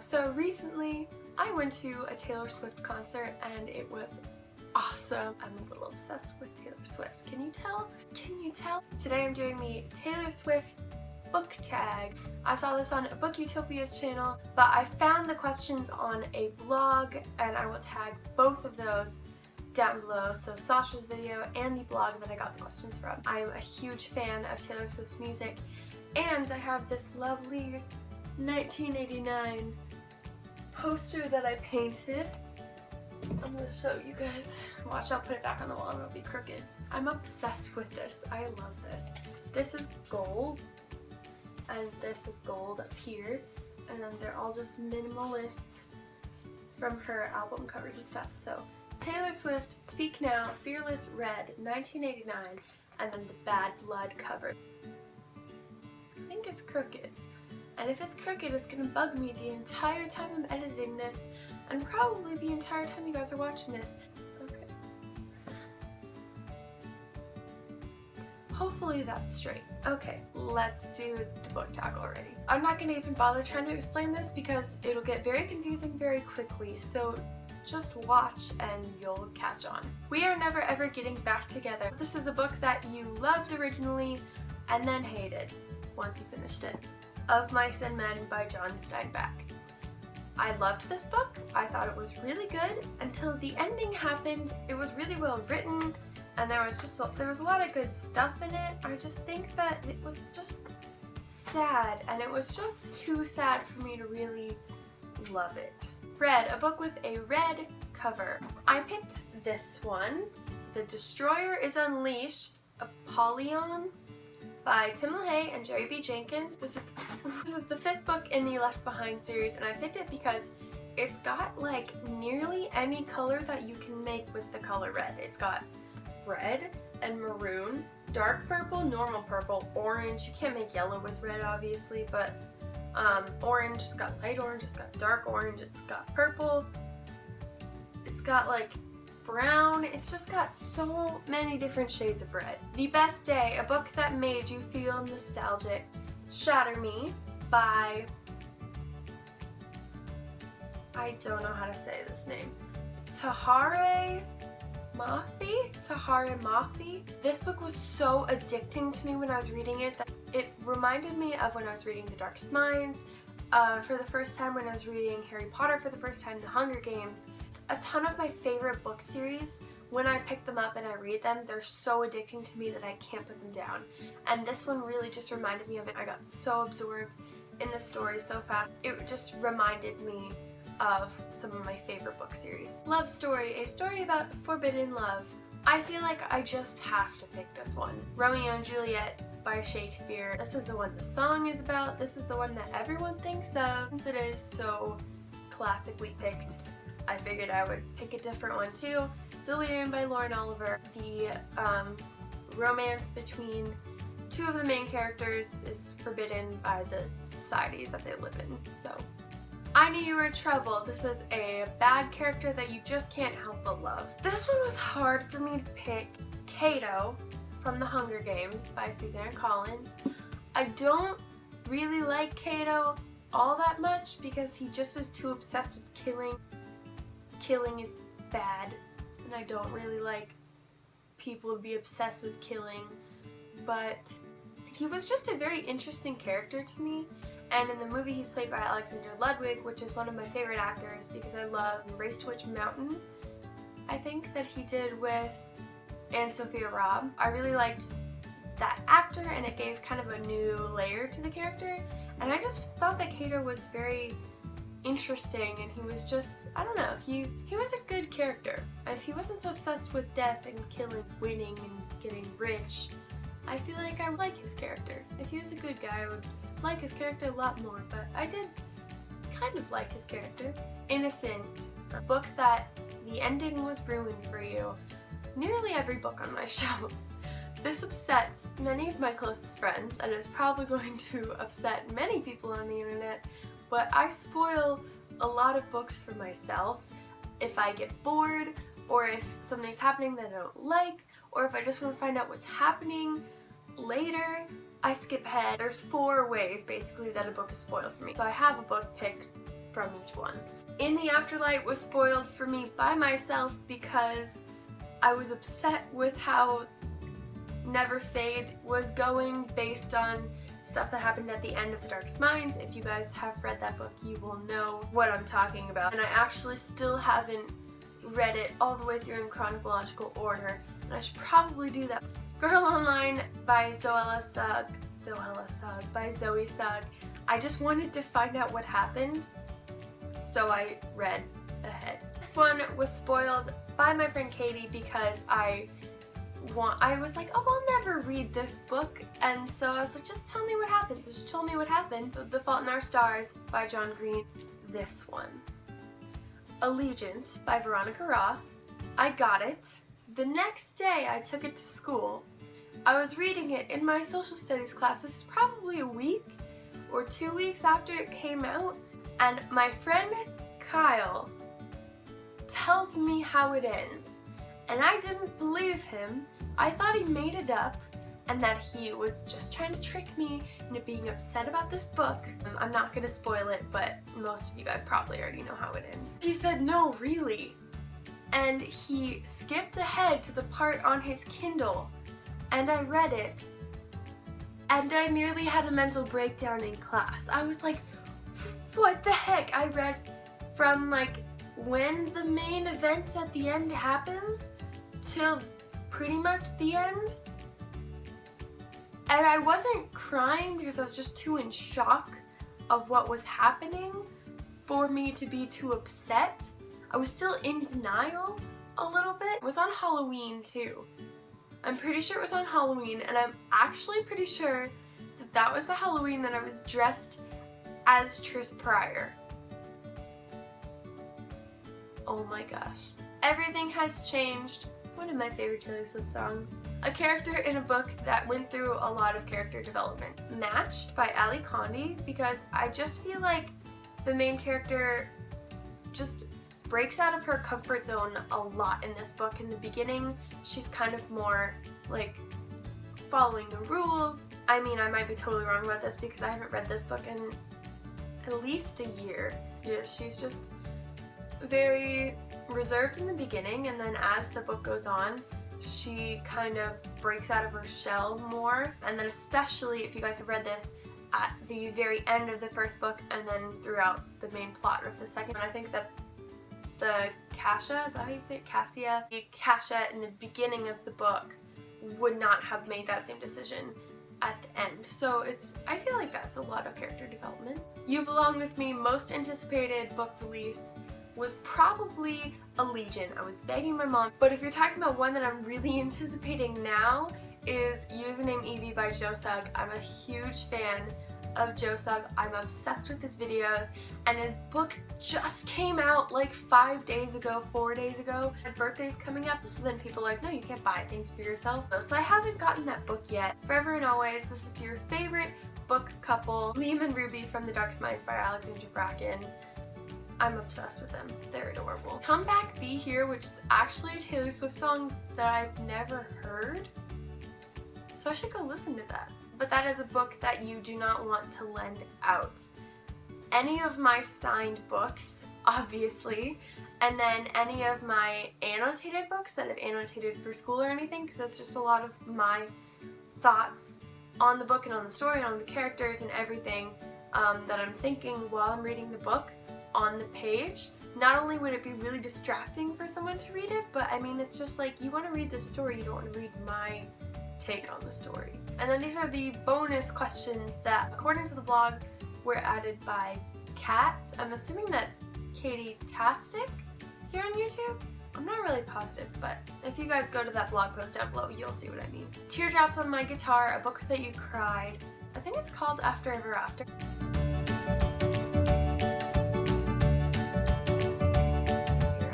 So recently I went to a Taylor Swift concert and it was awesome. I'm a little obsessed with Taylor Swift. Can you tell? Can you tell? Today I'm doing the Taylor Swift book tag. I saw this on BookUtopia's channel, but I found the questions on a blog and I will tag both of those down below, so Sasha's video and the blog that I got the questions from. I am a huge fan of Taylor Swift's music, and I have this lovely 1989 poster that I painted. I'm gonna show you guys. Watch, I'll put it back on the wall and it'll be crooked. I'm obsessed with this. I love this. This is gold, and this is gold up here, and then they're all just minimalist from her album covers and stuff. So Taylor Swift, Speak Now, Fearless Red, 1989, and then the Bad Blood cover. I think it's crooked. And if it's crooked, it's gonna bug me the entire time I'm editing this, and probably the entire time you guys are watching this. Okay. Hopefully that's straight. Okay, let's do the book tag already. I'm not gonna even bother trying to explain this because it'll get very confusing very quickly, so just watch and you'll catch on. We Are Never Ever Getting Back Together. This is a book that you loved originally and then hated once you finished it. Of Mice and Men by John Steinbeck. I loved this book. I thought it was really good until the ending happened. It was really well written and there was a lot of good stuff in it. I just think that it was just sad, and it was just too sad for me to really love it. Red, a book with a red cover. I picked this one, The Destroyer is Unleashed, Apollyon by Tim LaHaye and Jerry B. Jenkins. This is the 5th book in the Left Behind series, and I picked it because it's got like nearly any color that you can make with the color red. It's got red and maroon, dark purple, normal purple, orange. You can't make yellow with red obviously, but orange, it's got light orange, it's got dark orange, it's got purple, it's got like brown, it's just got so many different shades of red. The Best Day, a book that made you feel nostalgic. Shatter Me by, I don't know how to say this name, Tahare Mafi. This book was so addicting to me when I was reading it that it reminded me of when I was reading The Darkest Minds, for the first time when I was reading Harry Potter for the first time, The Hunger Games. A ton of my favorite book series, when I pick them up and I read them, they're so addicting to me that I can't put them down. And this one really just reminded me of it. I got so absorbed in the story so fast. It just reminded me of some of my favorite book series. Love Story, a story about forbidden love. I feel like I just have to pick this one. Romeo and Juliet by Shakespeare. This is the one the song is about. This is the one that everyone thinks of. Since it is so classically picked, I figured I would pick a different one too. Delirium by Lauren Oliver. The romance between two of the main characters is forbidden by the society that they live in. So, I Knew You Were Trouble. This is a bad character that you just can't help but love. This one was hard for me to pick. Cato from The Hunger Games by Suzanne Collins. I don't really like Cato all that much because he just is too obsessed with killing. Killing is bad, and I don't really like people to be obsessed with killing, but he was just a very interesting character to me. And in the movie he's played by Alexander Ludwig, which is one of my favorite actors because I love Race to Witch Mountain, I think, that he did with Anne Sophia Robb. I really liked that actor and it gave kind of a new layer to the character, and I just thought that Cato was very interesting, and he was just, I don't know, he was a good character. If he wasn't so obsessed with death and killing, winning and getting rich, I feel like I would like his character. If he was a good guy, I would like his character a lot more, but I did kind of like his character. Innocent, a book that the ending was ruined for you. Nearly every book on my shelf. This upsets many of my closest friends, and it's probably going to upset many people on the internet, but I spoil a lot of books for myself if I get bored, or if something's happening that I don't like, or if I just want to find out what's happening later. I skip ahead. There's 4 ways basically that a book is spoiled for me. So I have a book picked from each one. In the Afterlight was spoiled for me by myself because I was upset with how Never Fade was going based on stuff that happened at the end of The Darkest Minds. If you guys have read that book, you will know what I'm talking about. And I actually still haven't read it all the way through in chronological order, and I should probably do that. Girl Online by Zoe Sugg. I just wanted to find out what happened, so I read ahead. This one was spoiled by my friend Katie because I was like, oh, I'll never read this book, and so I was like, just tell me what happened. Just tell me what happened. The Fault in Our Stars by John Green. This one. Allegiant by Veronica Roth. I got it. The next day I took it to school. I was reading it in my social studies class. This was probably a week or 2 weeks after it came out, and my friend Kyle tells me how it ends, and I didn't believe him. I thought he made it up and that he was just trying to trick me into being upset about this book. I'm not gonna spoil it, but most of you guys probably already know how it ends. He said, no, really. And he skipped ahead to the part on his Kindle, and I read it, and I nearly had a mental breakdown in class. I was like, what the heck? I read from like when the main event at the end happens till pretty much the end. And I wasn't crying because I was just too in shock of what was happening for me to be too upset. I was still in denial a little bit. It was on Halloween too. I'm pretty sure it was on Halloween, and I'm actually pretty sure that that was the Halloween that I was dressed as Tris Pryor. Oh my gosh. Everything Has Changed. One of my favorite Taylor Swift songs. A character in a book that went through a lot of character development. Matched by Ali Condi, because I just feel like the main character just breaks out of her comfort zone a lot in this book. In the beginning, she's kind of more like following the rules. I mean, I might be totally wrong about this because I haven't read this book in at least a year. Yeah, she's just very reserved in the beginning, and then as the book goes on, she kind of breaks out of her shell more. And then especially if you guys have read this, at the very end of the first book and then throughout the main plot of the second, I think that the Cassia, is that how you say it? Cassia? The Cassia in the beginning of the book would not have made that same decision at the end. So I feel like that's a lot of character development. You Belong With Me, most anticipated book release was probably Allegiant. I was begging my mom. But if you're talking about one that I'm really anticipating now, is Username Evie by Joe Sugg. I'm a huge fan of Joe Sugg. I'm obsessed with his videos, and his book just came out like 5 days ago, 4 days ago. My birthday's coming up, so then people are like, no, you can't buy things for yourself. So I haven't gotten that book yet. Forever and Always, this is your favorite book couple, Liam and Ruby from The Darkest Minds by Alexandra Bracken. I'm obsessed with them. They're adorable. Come Back, Be Here, which is actually a Taylor Swift song that I've never heard, so I should go listen to that. But that is a book that you do not want to lend out. Any of my signed books, obviously, and then any of my annotated books that I've annotated for school or anything, because that's just a lot of my thoughts on the book and on the story and on the characters and everything that I'm thinking while I'm reading the book on the page. Not only would it be really distracting for someone to read it, but I mean, it's just like, you want to read the story, you don't want to read my take on the story. And then these are the bonus questions that, according to the blog, were added by Kat. I'm assuming that's Katie Tastic here on YouTube. I'm not really positive, but if you guys go to that blog post down below, you'll see what I mean. Teardrops on My Guitar, a book that you cried. I think it's called After Ever After.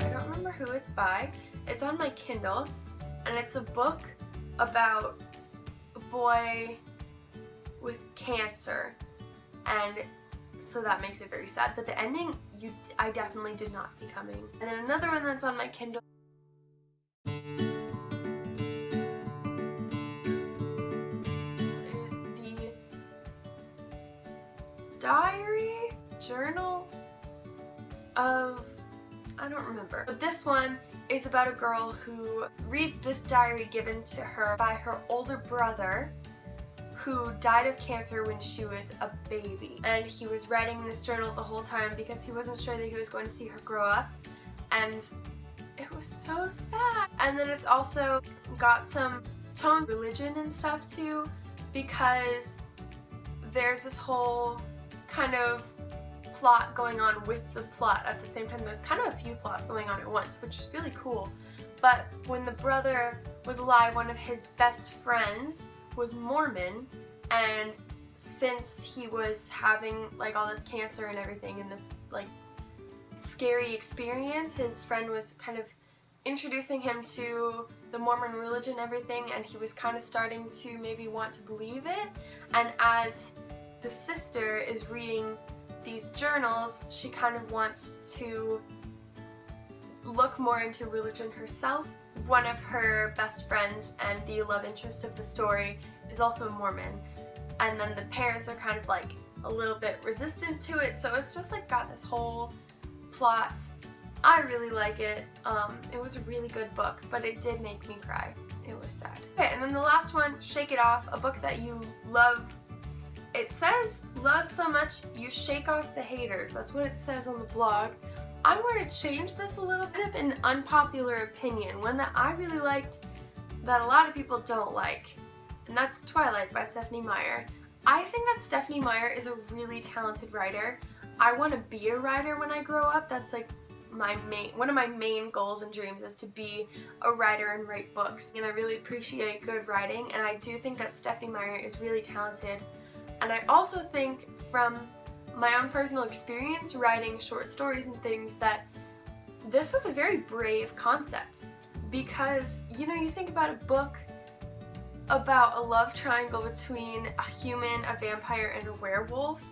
I don't remember who it's by. It's on my Kindle, and it's a book about a boy with cancer, and so that makes it very sad, but the ending I definitely did not see coming. And then another one that's on my Kindle is the diary journal of, I don't remember. But this one is about a girl who reads this diary given to her by her older brother who died of cancer when she was a baby. And he was writing this journal the whole time because he wasn't sure that he was going to see her grow up. And it was so sad. And then it's also got some tone of religion and stuff too, because there's this whole kind of plot going on with the plot at the same time. There's kind of a few plots going on at once, which is really cool. But when the brother was alive, one of his best friends was Mormon, and since he was having like all this cancer and everything and this like scary experience, his friend was kind of introducing him to the Mormon religion and everything, and he was kind of starting to maybe want to believe it. And as the sister is reading these journals, she kind of wants to look more into religion herself. One of her best friends and the love interest of the story is also a Mormon, and then the parents are kind of like a little bit resistant to it, so it's just like got this whole plot. I really like it. It was a really good book, but it did make me cry. It was sad. Okay, and then the last one, Shake It Off, a book that you love. It says, love so much you shake off the haters. That's what it says on the blog. I'm going to change this a little bit of an unpopular opinion, one that I really liked that a lot of people don't like, and that's Twilight by Stephenie Meyer. I think that Stephenie Meyer is a really talented writer. I want to be a writer when I grow up. That's like one of my main goals and dreams is to be a writer and write books. And I really appreciate good writing, and I do think that Stephenie Meyer is really talented. And I also think from my own personal experience writing short stories and things that this is a very brave concept, because you know, you think about a book about a love triangle between a human, a vampire, and a werewolf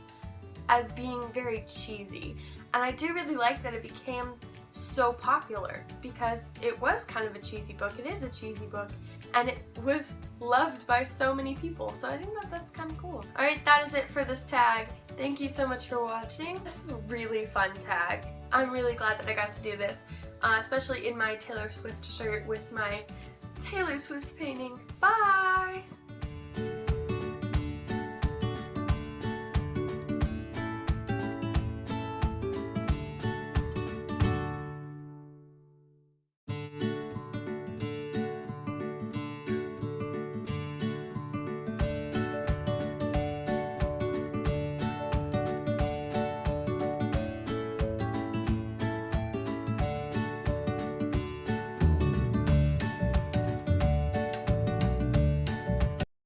as being very cheesy. And I do really like that it became so popular, because it was kind of a cheesy book. It is a cheesy book, and it was loved by so many people, so I think that that's kind of cool. Alright, that is it for this tag. Thank you so much for watching. This is a really fun tag. I'm really glad that I got to do this, especially in my Taylor Swift shirt with my Taylor Swift painting. Bye!